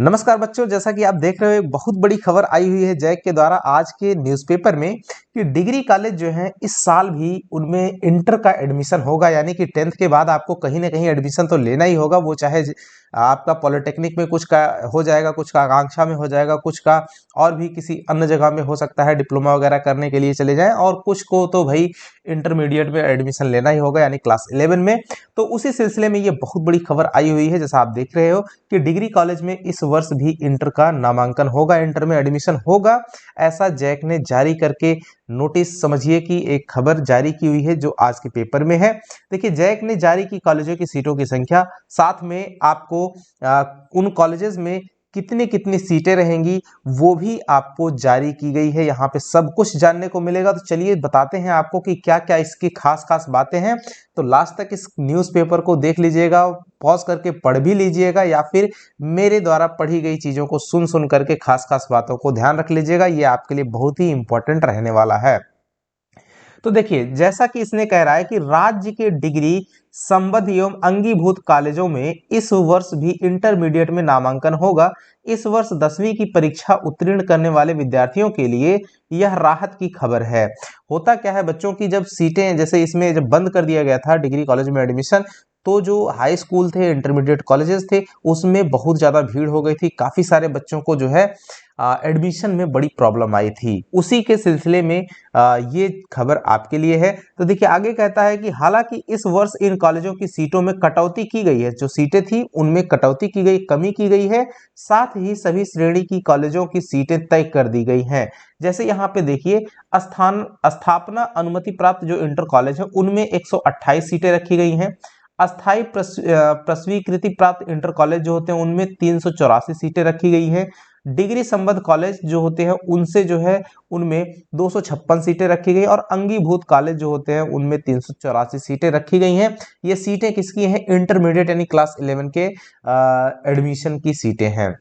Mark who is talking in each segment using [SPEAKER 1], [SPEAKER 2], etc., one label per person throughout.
[SPEAKER 1] नमस्कार बच्चों, जैसा कि आप देख रहे हो एक बहुत बड़ी खबर आई हुई है जैक के द्वारा आज के न्यूज़पेपर में कि डिग्री कॉलेज जो है इस साल भी उनमें इंटर का एडमिशन होगा। यानी कि 10th के बाद आपको कहीं ना कहीं एडमिशन तो लेना ही होगा। वो चाहे आपका पॉलिटेक्निक में कुछ का हो जाएगा, कुछ का आकांक्षा में हो जाएगा, कुछ का और भी किसी अन्य जगह में हो सकता है, डिप्लोमा वगैरह करने के लिए चले जाएं, और कुछ को तो भाई इंटरमीडिएट में एडमिशन लेना ही होगा यानी क्लास 11 में। तो उसी सिलसिले में ये बहुत बड़ी खबर आई हुई है, जैसा आप देख रहे हो कि डिग्री कॉलेज में इस वर्ष भी इंटर का नामांकन होगा, इंटर में एडमिशन होगा। ऐसा जैक ने जारी करके नोटिस समझिए कि एक खबर जारी की हुई है जो आज के पेपर में है। देखिए, जैक ने जारी की कॉलेजों की सीटों की संख्या, साथ में आपको उन कॉलेजेस में कितनी कितनी सीटें रहेंगी वो भी आपको जारी की गई है। यहाँ पे सब कुछ जानने को मिलेगा। तो चलिए बताते हैं आपको कि क्या क्या इसकी खास खास बातें हैं। तो लास्ट तक इस न्यूज़पेपर को देख लीजिएगा, पॉज करके पढ़ भी लीजिएगा, या फिर मेरे द्वारा पढ़ी गई चीज़ों को सुन सुन करके खास खास बातों को ध्यान रख लीजिएगा। ये आपके लिए बहुत ही इंपॉर्टेंट रहने वाला है। तो देखिए, जैसा कि इसने कह रहा है कि राज्य के डिग्री संबद्ध एवं अंगीभूत कॉलेजों में इस वर्ष भी इंटरमीडिएट में नामांकन होगा। इस वर्ष 10वीं की परीक्षा उत्तीर्ण करने वाले विद्यार्थियों के लिए यह राहत की खबर है। होता क्या है बच्चों की, जब सीटें जैसे इसमें जब बंद कर दिया गया था डिग्री कॉलेज में एडमिशन, तो जो हाई स्कूल थे, इंटरमीडिएट कॉलेजेस थे, उसमें बहुत ज़्यादा भीड़ हो गई थी। काफ़ी सारे बच्चों को जो है एडमिशन में बड़ी प्रॉब्लम आई थी। उसी के सिलसिले में ये खबर आपके लिए है। तो देखिए, आगे कहता है कि हालांकि इस वर्ष इन कॉलेजों की सीटों में कटौती की गई है, जो सीटें थी उनमें कटौती की गई, कमी की गई है। साथ ही सभी श्रेणी की कॉलेजों की सीटें तय कर दी गई हैं। जैसे यहाँ पे देखिए, स्थापना अनुमति प्राप्त जो इंटर कॉलेज है उनमें 128 सीटें रखी गई हैं। अस्थायी प्रस्वीकृति प्राप्त इंटर कॉलेज जो होते हैं उनमें 384 सीटें रखी गई हैं। डिग्री संबद्ध कॉलेज जो होते हैं उनसे जो है उनमें 256 सीटें रखी गई, और अंगीभूत कॉलेज जो होते हैं उनमें 384 सीटें रखी गई हैं। ये सीटें किसकी हैं? इंटरमीडिएट यानी क्लास 11 के एडमिशन की सीटें हैं।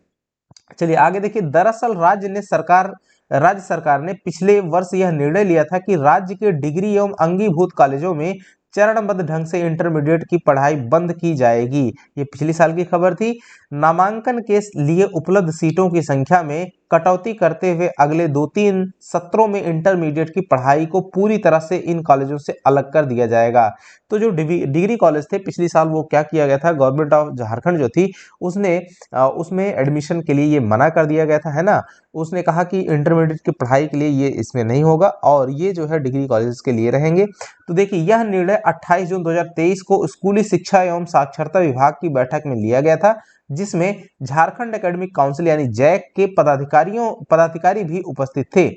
[SPEAKER 1] चलिए आगे देखिए, दरअसल राज्य सरकार ने पिछले वर्ष यह निर्णय लिया था कि राज्य के डिग्री एवं अंगीभूत कॉलेजों में चरणबद्ध ढंग से इंटरमीडिएट की पढ़ाई बंद की जाएगी। ये पिछली साल की खबर थी। नामांकन के लिए उपलब्ध सीटों की संख्या में कटौती करते हुए अगले 2-3 सत्रों में इंटरमीडिएट की पढ़ाई को पूरी तरह से इन कॉलेजों से अलग कर दिया जाएगा। तो जो डिग्री कॉलेज थे पिछली साल, वो क्या किया गया था, गवर्नमेंट ऑफ झारखंड जो थी उसने उसमें एडमिशन के लिए ये मना कर दिया गया था, है ना। उसने कहा कि इंटरमीडिएट की पढ़ाई के लिए ये इसमें नहीं होगा, और ये जो है डिग्री कॉलेज के लिए रहेंगे। तो देखिए, यह निर्णय 28 जून 2023 को स्कूली शिक्षा एवं साक्षरता विभाग की बैठक में लिया गया था, जिसमें झारखंड एकेडमिक काउंसिल यानी जैक के पदाधिकारी भी उपस्थित थे।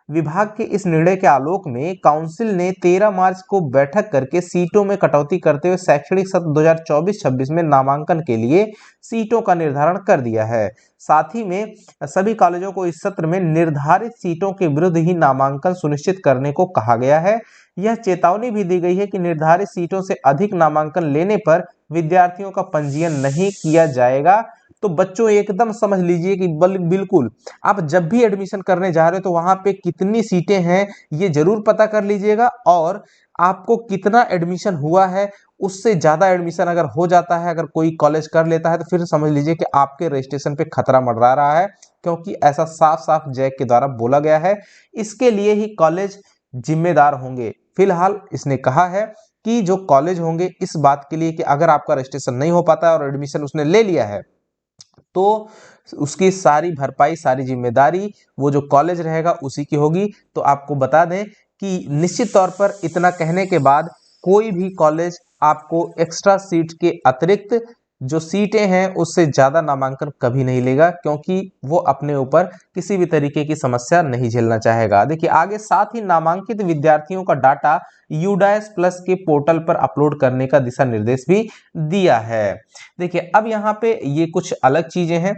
[SPEAKER 1] विभाग के इस निर्णय के आलोक में काउंसिल ने 13 मार्च को बैठक करके सीटों में कटौती करते हुए शैक्षणिक सत्र 2024-26 में नामांकन के लिए सीटों का निर्धारण कर दिया है। साथ ही में सभी कॉलेजों को इस सत्र में निर्धारित सीटों के विरुद्ध ही नामांकन सुनिश्चित करने को कहा गया है। यह चेतावनी भी दी गई है कि निर्धारित सीटों से अधिक नामांकन लेने पर विद्यार्थियों का पंजीयन नहीं किया जाएगा। तो बच्चों एकदम समझ लीजिए कि बिल्कुल आप जब भी एडमिशन करने जा रहे हो तो वहां पे कितनी सीटें हैं ये जरूर पता कर लीजिएगा, और आपको कितना एडमिशन हुआ है उससे ज्यादा एडमिशन अगर हो जाता है, अगर कोई कॉलेज कर लेता है, तो फिर समझ लीजिए कि आपके रजिस्ट्रेशन पे खतरा मंडरा रहा है, क्योंकि ऐसा साफ साफ जैक के द्वारा बोला गया है। इसके लिए ही कॉलेज जिम्मेदार होंगे। फिलहाल इसने कहा है कि जो कॉलेज होंगे इस बात के लिए कि अगर आपका रजिस्ट्रेशन नहीं हो पाता है और एडमिशन उसने ले लिया है, तो उसकी सारी भरपाई, सारी जिम्मेदारी वो जो कॉलेज रहेगा उसी की होगी। तो आपको बता दें कि निश्चित तौर पर इतना कहने के बाद कोई भी कॉलेज आपको एक्स्ट्रा सीट के अतिरिक्त जो सीटें हैं उससे ज़्यादा नामांकन कभी नहीं लेगा, क्योंकि वो अपने ऊपर किसी भी तरीके की समस्या नहीं झेलना चाहेगा। देखिए आगे, साथ ही नामांकित विद्यार्थियों का डाटा यूडाइस प्लस के पोर्टल पर अपलोड करने का दिशा निर्देश भी दिया है। देखिए अब यहाँ पे ये कुछ अलग चीजें हैं,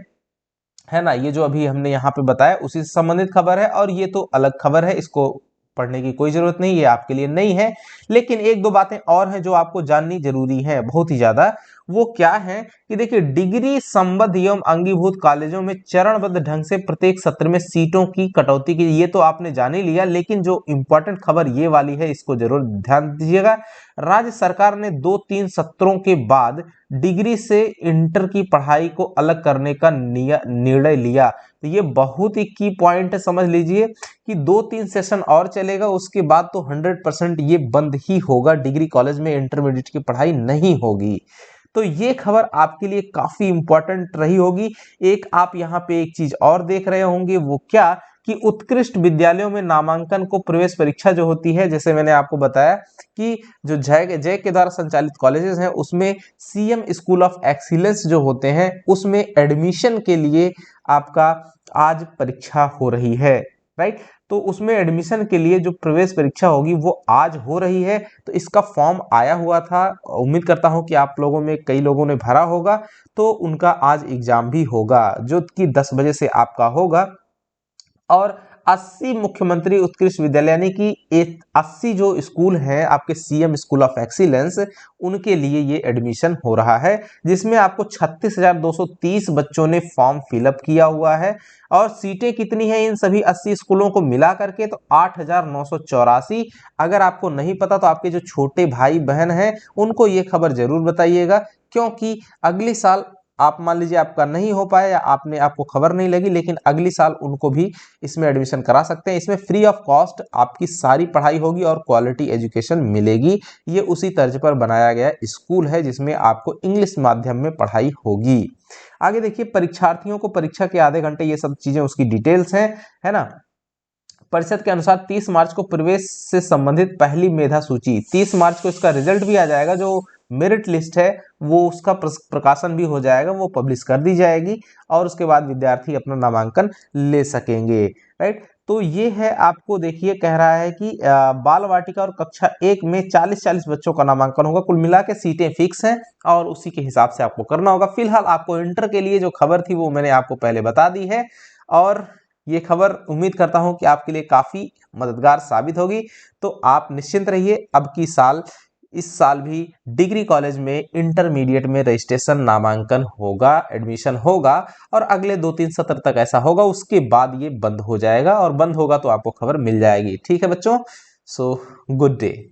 [SPEAKER 1] है ना। ये जो अभी हमने यहाँ पे बताया उसी से संबंधित खबर है, और ये तो अलग खबर है, इसको पढ़ने की कोई जरूरत नहीं, ये आपके लिए नहीं है। लेकिन एक दो बातें और हैं जो आपको जाननी जरूरी है, बहुत ही ज्यादा। वो क्या है कि देखिए, डिग्री संबद्ध एवं अंगीभूत कॉलेजों में चरणबद्ध ढंग से प्रत्येक सत्र में सीटों की कटौती की, ये तो आपने जान ही लिया, लेकिन जो इंपॉर्टेंट खबर ये वाली है, इसको जरूर ध्यान दीजिएगा। राज्य सरकार ने 2-3 सत्रों के बाद डिग्री से इंटर की पढ़ाई को अलग करने का निर्णय लिया। तो ये बहुत ही की पॉइंट है, समझ लीजिए कि 2-3 सेशन और चलेगा, उसके बाद तो 100% ये बंद ही होगा, डिग्री कॉलेज में इंटरमीडिएट की पढ़ाई नहीं होगी। तो ये खबर आपके लिए काफी इंपॉर्टेंट रही होगी। एक आप यहाँ पे एक चीज और देख रहे होंगे, वो क्या कि उत्कृष्ट विद्यालयों में नामांकन को प्रवेश परीक्षा जो होती है, जैसे मैंने आपको बताया कि जो जय के द्वारा संचालित कॉलेजेस हैं उसमें सीएम स्कूल ऑफ एक्सीलेंस जो होते हैं उसमें एडमिशन के लिए आपका आज परीक्षा हो रही है, राइट। तो उसमें एडमिशन के लिए जो प्रवेश परीक्षा होगी वो आज हो रही है। तो इसका फॉर्म आया हुआ था, उम्मीद करता हूं कि आप लोगों में कई लोगों ने भरा होगा। तो उनका आज एग्जाम भी होगा जो कि 10 बजे से आपका होगा। और 80 मुख्यमंत्री उत्कृष्ट विद्यालय यानी कि 80 जो स्कूल हैं आपके सीएम स्कूल ऑफ एक्सीलेंस, उनके लिए ये एडमिशन हो रहा है, जिसमें आपको 36,230 बच्चों ने फॉर्म फिलअप किया हुआ है। और सीटें कितनी हैं इन सभी 80 स्कूलों को मिला करके, तो 8,984। अगर आपको नहीं पता तो आपके जो छोटे भाई बहन हैं उनको ये खबर जरूर बताइएगा, क्योंकि अगले साल आप मान लीजिए आपका नहीं हो पाया या आपको खबर नहीं लगी, लेकिन अगली साल उनको भी इसमें एडमिशन करा सकते हैं। इसमें फ्री ऑफ कॉस्ट आपकी सारी पढ़ाई होगी और क्वालिटी एजुकेशन मिलेगी। ये उसी तर्ज पर बनाया गया स्कूल है जिसमें आपको इंग्लिश माध्यम में पढ़ाई होगी। आगे देखिए, परीक्षार्थियों को परीक्षा के आधे घंटे, ये सब चीजें उसकी डिटेल्स हैं, है ना। परिषद के अनुसार 30 मार्च को प्रवेश से संबंधित पहली मेधा सूची, 30 मार्च को इसका रिजल्ट भी आ जाएगा, जो मेरिट लिस्ट है वो उसका प्रकाशन भी हो जाएगा, वो पब्लिश कर दी जाएगी और उसके बाद विद्यार्थी अपना नामांकन ले सकेंगे, राइट। तो ये है, आपको देखिए कह रहा है कि बाल वाटिका और कक्षा 1 में 40-40 बच्चों का नामांकन होगा, कुल मिला के सीटें फिक्स हैं और उसी के हिसाब से आपको करना होगा। फिलहाल आपको इंटर के लिए जो खबर थी वो मैंने आपको पहले बता दी है, और ये खबर उम्मीद करता हूं कि आपके लिए काफी मददगार साबित होगी। तो आप निश्चिंत रहिए, अब की साल, इस साल भी डिग्री कॉलेज में इंटरमीडिएट में रजिस्ट्रेशन, नामांकन होगा, एडमिशन होगा और अगले 2-3 सत्र तक ऐसा होगा, उसके बाद ये बंद हो जाएगा और बंद होगा तो आपको खबर मिल जाएगी। ठीक है बच्चों, सो गुड डे।